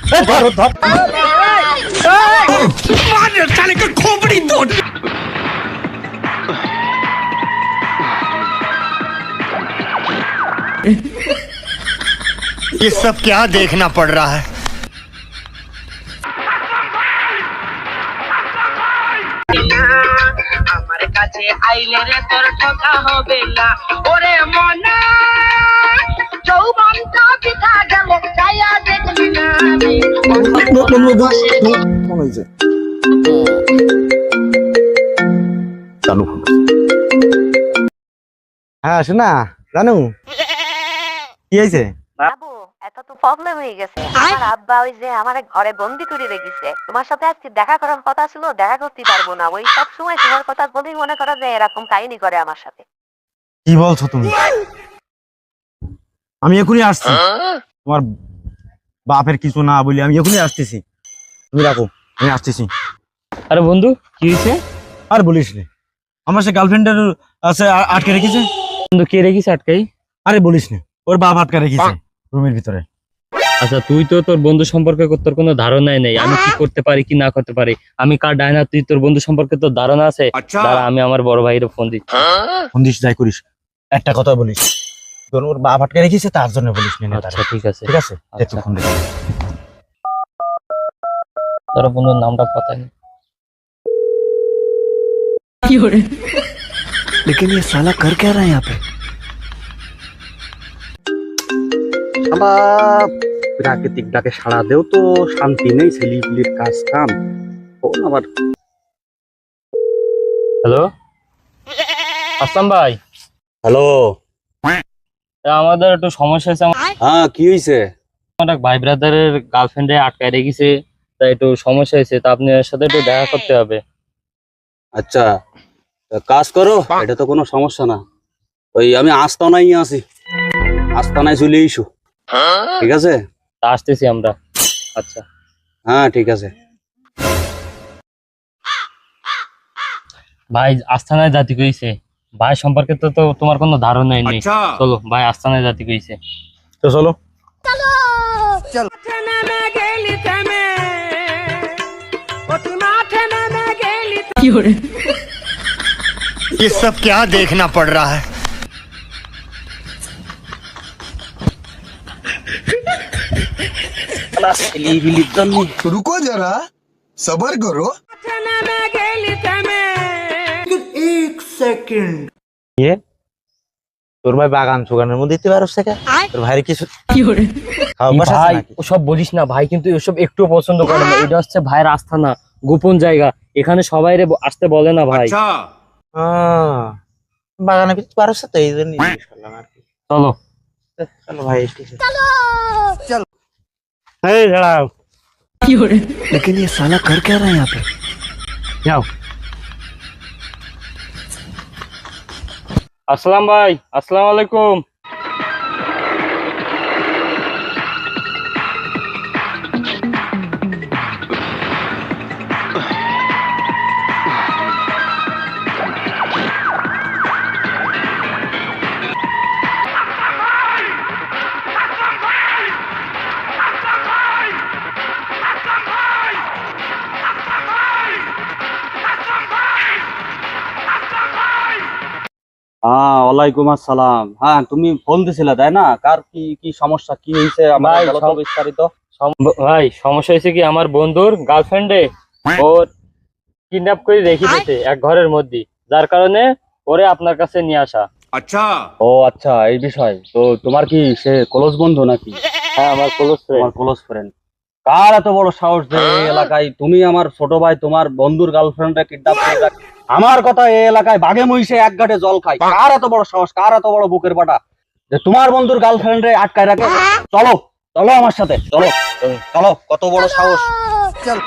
ये सब क्या देखना पड़ रहा है। আমার কাছে আইলে রে তোর ঠকা হবে না ওরে মনা যৌবনটা পিতা গেল ছায়া দেখলি না হ্যাঁ শোনা জানু কি হয়েছে? বাবু এটা তো প্রবলেম হয়ে গেছে। আমার আব্বা ওই যে আমার ঘরে বন্দি করে রেখেছে। তোমার সাথে আজকে দেখা করার কথা ছিল, দেখা করতে পারবো না। ওই সব সময় তোমার কথা বলেই মনে করো যে এরকম কাহিনী করে আমার সাথে। কি বলছো তুমি? আমি এখনই আসছি। তোমার বাপের কিছু না বলি আমি এখনই আসতেছি। তুমি রাখো, আমি আসতেছি। আরে বন্ধু কি হয়েছে? আর বলিস রে, আমার সে গার্লফ্রেন্ডের আছে আটকে রেখেছে। বন্ধু কে রেখেছে আটকাই? আরে বলিস না, ওর বাপ আটকে রেখেছে রুমের ভিতরে। আচ্ছা তুই তো তোর বন্ধু সম্পর্কে তোর কোনো ধারণাই নেই, আমি কি করতে পারি কি না করতে পারি। আমি কার ডায়না, তুই তোর বন্ধু সম্পর্কে তোর ধারণা আছে? দাঁড়া আমি আমার বড় ভাইয়ের ফোন দিচ্ছি। ফোন দিস যাই করিস, একটা কথা বলিস, তোর ওর বাপ আটকে রেখেছে তার জন্য বলিস না। আচ্ছা ঠিক আছে ঠিক আছে, একটু ফোন দে। তোর বন্ধুর নামটা পতা নেই। लेकिन ये साला कर क्या रहा है यहाँ पे। প্রাকৃতিক ডাকে সাড়া দেও তো, শান্তি নেই, ছেলিপিলির কাজ কাম। আবার হ্যালো আসলাম ভাই। হ্যালো, আমাদের একটু সমস্যা হয়েছে। হ্যাঁ কি হয়েছে? আমার এক ভাই ব্রাদারের গার্লফ্রেন্ডে আটকায় রেখেছে, তাই একটু সমস্যা হয়েছে, তা আপনার সাথে একটু দেখা করতে হবে। আচ্ছা কাজ করো, এটা তো কোনো সমস্যা না। ওই আমি আস্তানাই আছি, আস্তানায় চলে ইস্যু। ঠিক আছে, তা আসতেছি আমরা। আচ্ছা হ্যাঁ ঠিক আছে। ভাই আস্থানায় জাতি কইছে, ভাই সম্পর্কে তো তোমার কোনো ধারণাই নেই। চলো ভাই আস্থানায় জাতি কইছে, তো চলো। ये सब क्या देखना पड़ रहा है। रुको जरा सबर करो। एक सेकंड তোর ভাই বাগান সুগানের মধ্যে দিতে পারছ থেকে তোর ভাইয়ের কিছু ভাই ওসব বলিস না। ভাই কিন্তু এসব একটু পছন্দ করে না। এটা হচ্ছে ভাইয়ের আস্থানা, গোপন জায়গা, এখানে সবাই আসতে বলে না ভাই। বাগানে কিছু পারছ তো এই জন্য আর কি। চলো চলো ভাই, চল। এই দাঁড়াও, लेकिन ये साला कर क्या रहा है यहाँ पे। যাও। আসসালাম ভাই, আসসালামু আলাইকুম। হ্যাঁ ওয়ালাইকুম আসসালাম। হ্যাঁ তুমি ফোন দিছিলে তাই না? কার কি কি সমস্যা, কি হয়েছে আমার বলো তো বিস্তারিত। ভাই সমস্যা হয়েছে কি, আমার বন্ধুর গার্লফ্রেন্ডে ওর কিডন্যাপ করে রেখে দিয়েছে এক ঘরের মধ্যে, যার কারণে ওরে আপনার কাছে নিয়ে আসা। আচ্ছা ও আচ্ছা, এই বিষয় তো। তোমার কি সে ক্লোজ বন্ধু নাকি? হ্যাঁ আমার ক্লোজ ফ্রেন্ড। আমার ক্লোজ ফ্রেন্ড। কার এত বড় সাহস যে এই এলাকায় তুমি আমার ছোট ভাই তোমার বন্ধুর গার্লফ্রেন্ডে কিডন্যাপ করে রাখ? আমার কথা, এই এলাকায় বাঘে মহিষে এক ঘাটে জল খায়। কার এত বড় সাহস, কার এত বড় বুকের পাটা যে তোমার বন্ধুর গার্লফ্রেন্ডে আটকায় রাখে? চলো চলো আমার সাথে, চলো চলো। কত বড় সাহস! চল।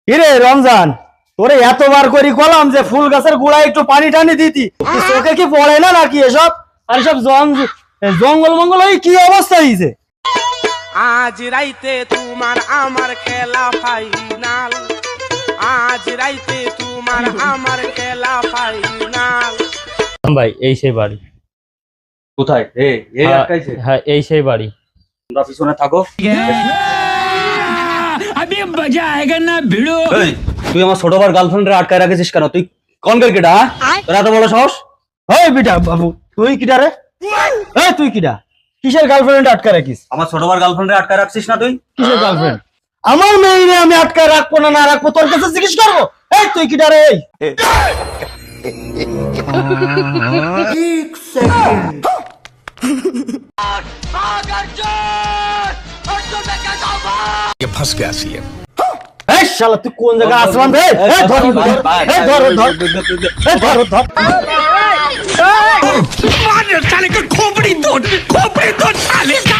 কিরে রমজান, তোরে এতবার করি কলাম যে ফুল গাছের গোড়ায় একটু পানি টানি দিতি, তোকে কি পড়ে না নাকি এসব? আর সব জঙ্গল মঙ্গল ওই কি অবস্থা হয়েছে? আজ রাইতে তোমার আমার খেলা ফাইনাল, আজ রাইতে তোমার আমার খেলা ফাইনাল। ভাই এই সেই বাড়ি। কোথায়? এই আটকাইছে? হ্যাঁ এই সেই বাড়ি। তোমরা পিছনে থাকো। এই, তুই আমার ছোট ভাইয়ের গার্লফ্রেন্ডে আটকায় রাখেছিস কেন? তুই কোন কেটা? তোর এত বড় সাহস? এই বিটা বাবু, তুই কিটা রে? এই তুই কিটা? কিসের গার্লফ্রেন্ড আটকা রাখিস? আমার ছোট ভাইয়ের গার্লফ্রেন্ডে আটকায় রাখছিস না তুই? কিসের গার্লফ্রেন্ড? আমার মেয়ে আমি আটকায় রাখবো না, না রাখবো তোর কাছে জিজ্ঞেস করবো? এই তুই কিটা রে? एक सेकंड ये फंस गया सीएम। এই শালা তুই কোন জায়গায় আসলাম রে? এই ধর ধর এই ধর ধর এই ধর ধর। खोपड़ी तोड़ साले का